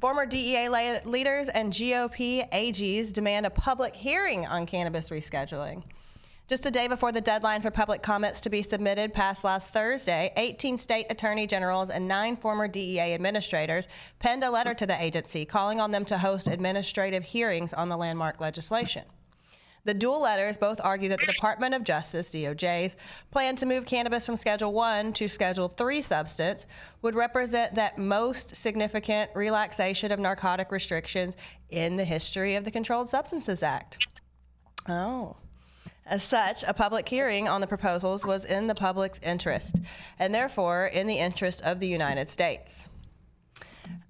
Former DEA leaders and GOP AGs demand a public hearing on cannabis rescheduling. Just a day before the deadline for public comments to be submitted passed last Thursday, 18 state attorney generals and 9 former DEA administrators penned a letter to the agency calling on them to host administrative hearings on the landmark legislation. The dual letters both argue that the Department of Justice, DOJ's, plan to move cannabis from Schedule 1 to Schedule 3 substance would represent that most significant relaxation of narcotic restrictions in the history of the Controlled Substances Act. Oh. As such, a public hearing on the proposals was in the public's interest, and therefore in the interest of the United States.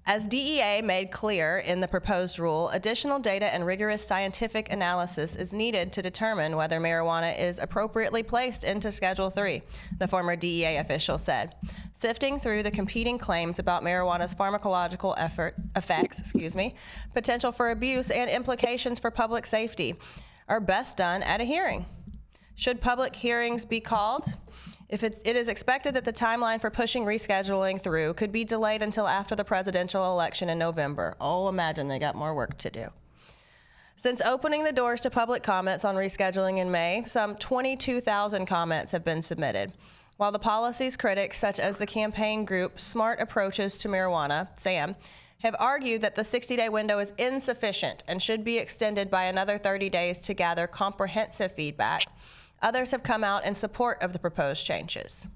As DEA made clear in the proposed rule, additional data and rigorous scientific analysis is needed to determine whether marijuana is appropriately placed into Schedule 3, the former DEA official said. Sifting through the competing claims about marijuana's pharmacological effects, potential for abuse, and implications for public safety are best done at a hearing. Should public hearings be called? If it is expected that the timeline for pushing rescheduling through could be delayed until after the presidential election in November. Oh, imagine they got more work to do. Since opening the doors to public comments on rescheduling in May, some 22,000 comments have been submitted. While the policy's critics, such as the campaign group Smart Approaches to Marijuana, SAM, have argued that the 60-day window is insufficient and should be extended by another 30 days to gather comprehensive feedback, others have come out in support of the proposed changes.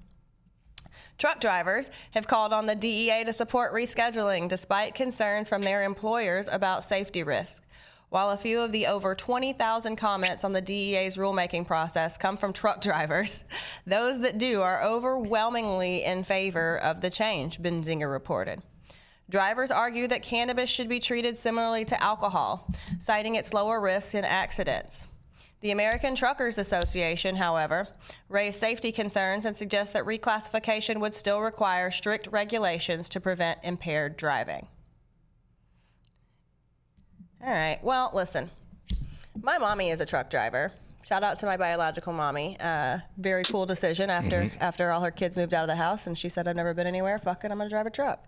Truck drivers have called on the DEA to support rescheduling despite concerns from their employers about safety risk. While a few of the over 20,000 comments on the DEA's rulemaking process come from truck drivers, those that do are overwhelmingly in favor of the change, Benzinger reported. Drivers argue that cannabis should be treated similarly to alcohol, citing its lower risks in accidents. The American Truckers Association, however, raised safety concerns and suggests that reclassification would still require strict regulations to prevent impaired driving. All right, well, listen, my mommy is a truck driver. Shout out to my biological mommy. Very cool decision after all her kids moved out of the house, and she said, I've never been anywhere, fuck it, I'm gonna drive a truck.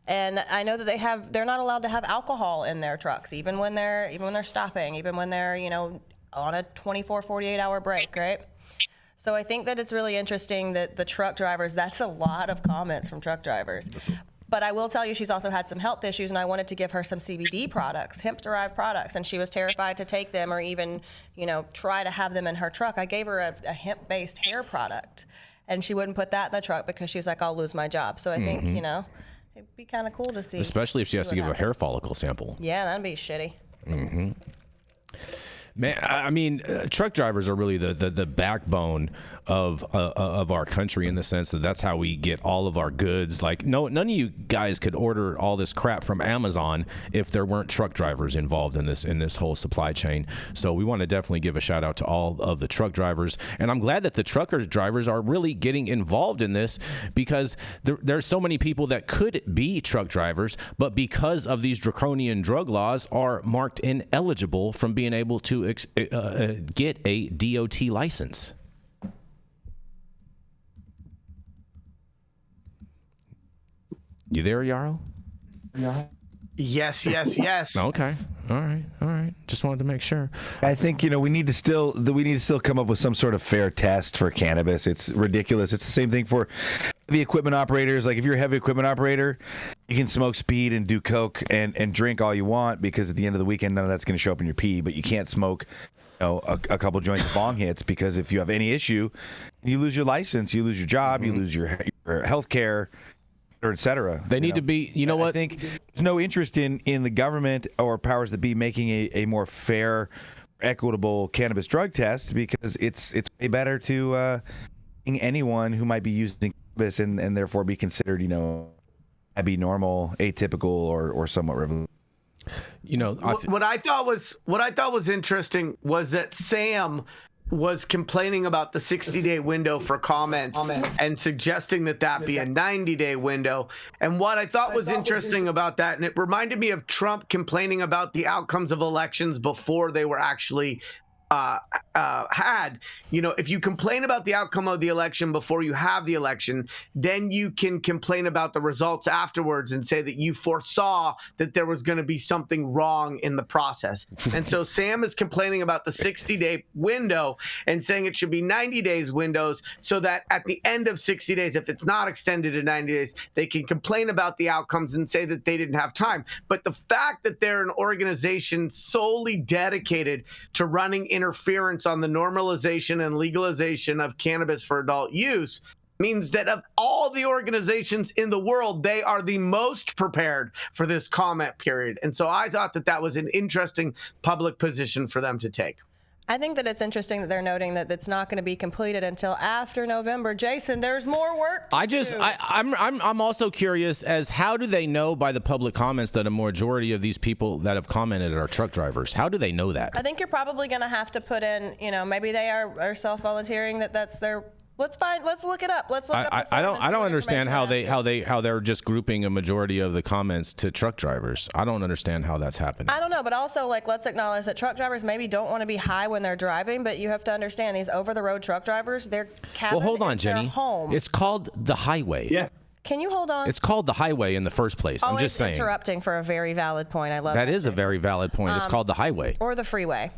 And I know that they're not allowed to have alcohol in their trucks, even when they're stopping, even when they're, on a 24, 48-hour break, right? So I think that it's really interesting that the truck drivers, that's a lot of comments from truck drivers. But I will tell you, she's also had some health issues, and I wanted to give her some CBD products, hemp-derived products, and she was terrified to take them or even, try to have them in her truck. I gave her a hemp-based hair product, and she wouldn't put that in the truck because she's like, I'll lose my job. So I think, it'd be kind of cool to see. Especially if she has to give a hair follicle sample. Yeah, that'd be shitty. Mm-hmm. Man, I mean, truck drivers are really the backbone of our country in the sense that that's how we get all of our goods. Like, none of you guys could order all this crap from Amazon if there weren't truck drivers involved in this whole supply chain. So we want to definitely give a shout out to all of the truck drivers, and I'm glad that the trucker drivers are really getting involved in this because there's so many people that could be truck drivers, but because of these draconian drug laws are marked ineligible from being able to get a DOT license. You there, Yarrow? Yes. Okay. All right. Just wanted to make sure. I think we need to still come up with some sort of fair test for cannabis. It's ridiculous. It's the same thing for heavy equipment operators. Like if you're a heavy equipment operator, you can smoke speed and do coke and drink all you want because at the end of the weekend none of that's going to show up in your pee. But you can't smoke a couple joints of bong hits because if you have any issue, you lose your license, you lose your job, you lose your health care, et cetera. They need to be, what? I think there's no interest in the government or powers that be making a more fair, equitable cannabis drug test because it's way better to anyone who might be using cannabis and therefore be considered, abnormal, atypical, or somewhat revolutionary. What I thought was interesting was that Sam was complaining about the 60-day window for comments and suggesting that be a 90-day window. And what I thought was interesting about that, and it reminded me of Trump complaining about the outcomes of elections before they were actually had, if you complain about the outcome of the election before you have the election, then you can complain about the results afterwards and say that you foresaw that there was going to be something wrong in the process. And so Sam is complaining about the 60-day window and saying it should be 90 days windows so that at the end of 60 days, if it's not extended to 90 days, they can complain about the outcomes and say that they didn't have time. But the fact that they're an organization solely dedicated to running interference on the normalization and legalization of cannabis for adult use means that of all the organizations in the world, they are the most prepared for this comment period. And so I thought that that was an interesting public position for them to take. I think that it's interesting that they're noting that it's not going to be completed until after November. Jason, there's more work to do. I'm also curious as how do they know by the public comments that a majority of these people that have commented are truck drivers? How do they know that? I think you're probably going to have to put in, maybe they are self-volunteering that's their. Let's look it up. Let's look up. I don't understand how they're just grouping a majority of the comments to truck drivers. I don't understand how that's happening. I don't know, but also let's acknowledge that truck drivers maybe don't want to be high when they're driving, but you have to understand these over-the-road truck drivers, their cabin hold on, is their Jenny. home. It's called the highway. Yeah. Can you hold on? It's called the highway in the first place. I'm just saying. Interrupting for a very valid point. I love that. That is a very valid point. It's called the highway. Or the freeway.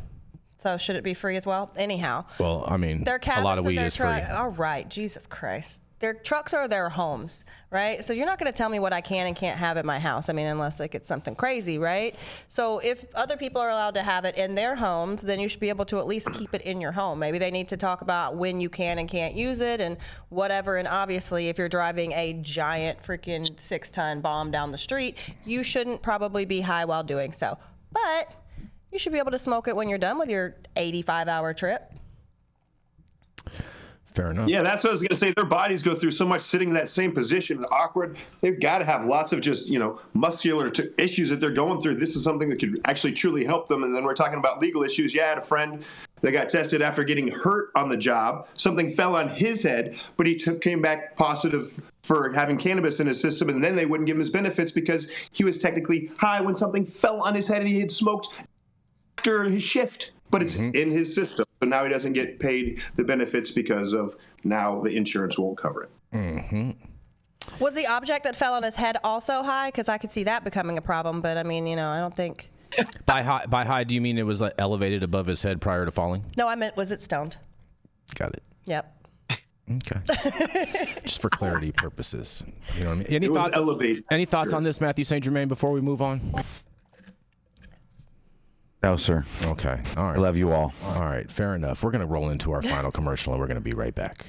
So should it be free as well? Anyhow. Well, I mean, a lot of weed is free. All right. Jesus Christ. Their trucks are their homes, right? So you're not going to tell me what I can and can't have at my house. I mean, unless it's something crazy, right? So if other people are allowed to have it in their homes, then you should be able to at least keep it in your home. Maybe they need to talk about when you can and can't use it and whatever. And obviously, if you're driving a giant freaking 6-ton bomb down the street, you shouldn't probably be high while doing so. But you should be able to smoke it when you're done with your 85-hour trip. Fair enough. Yeah, that's what I was going to say. Their bodies go through so much sitting in that same position, awkward. They've got to have lots of just, muscular issues that they're going through. This is something that could actually truly help them. And then we're talking about legal issues. Yeah, I had a friend that got tested after getting hurt on the job. Something fell on his head, but he came back positive for having cannabis in his system. And then they wouldn't give him his benefits because he was technically high when something fell on his head and he had smoked after his shift. But it's in his system. So now he doesn't get paid the benefits because of now the insurance won't cover it. Mm-hmm. Was the object that fell on his head also high? Because I could see that becoming a problem. But I mean, I don't think. By high, do you mean it was elevated above his head prior to falling? No, I meant was it stoned? Got it. Yep. Okay. Just for clarity purposes. You know what I mean? Any thoughts on this, Matthew St. Germain, before we move on? No, sir. Okay. All right. I love you all. All right. Fair enough. We're going to roll into our final commercial and we're going to be right back.